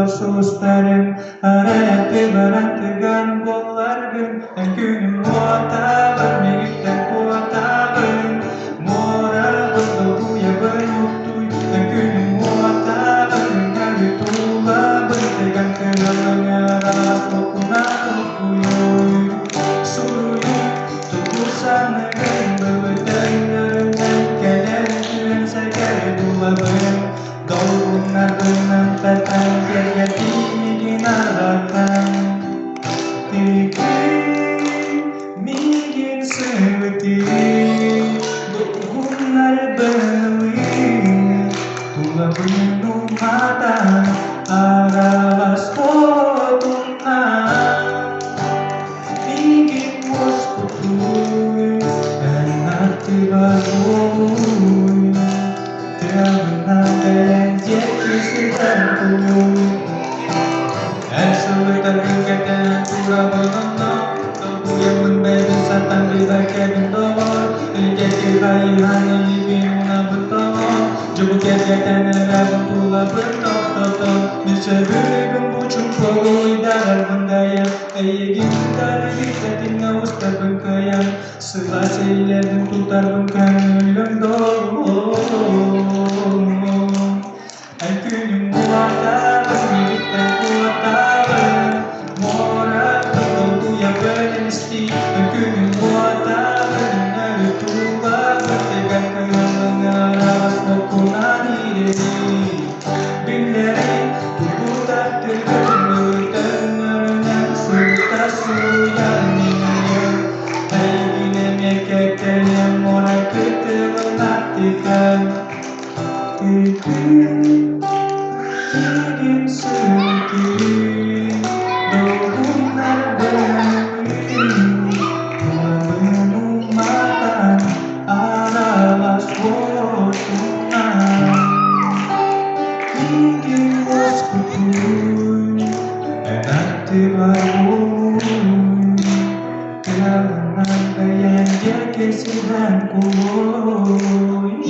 Sustarım, arayatı barantıgan bollargın, günüm muata vermeyikten kuatagın, moral bentuk ya benuktuy, günüm muata vermeyikten tuba bentegan kelangaras mokuna tukuyoy, suruy tukusan negeri bebetan ngerengan kelen sakare dua ben, gaul benar tatang jadi dinarakan Tinggi mingin seperti Benar benuin Tua penuh mata Aras potungan Mingin mus putui Dan hati baruin Tidak benar dan jadi sedang Terkadang pura bernono Tubuh yang memberi satang dibaca bintang Jadi bayi hanya dibina bentang Jemput kegiatan nerabang pula bentang Bisa beri gembucung pogoi dalam bendaya Ayah gitar kita tinggal ustaz bengkayang Selasa ilah bentuk terbengkang lembong Aku nyembuah tak bermilik dan kuat tak Moral tertentu yang bermesti Aku nyembuah tak benar tuba Bertegang dengan mengaras mokunani diri Bindari tubuh tak terdengar Dengarnya serta suyan minaya Hai ginanya kekal yang moral kita menatikan Ingin sedikit benar benuin Penuh mata alas potongan Ingin bos kutuin nanti baruin Kelanan kayan dia kesidan kuboy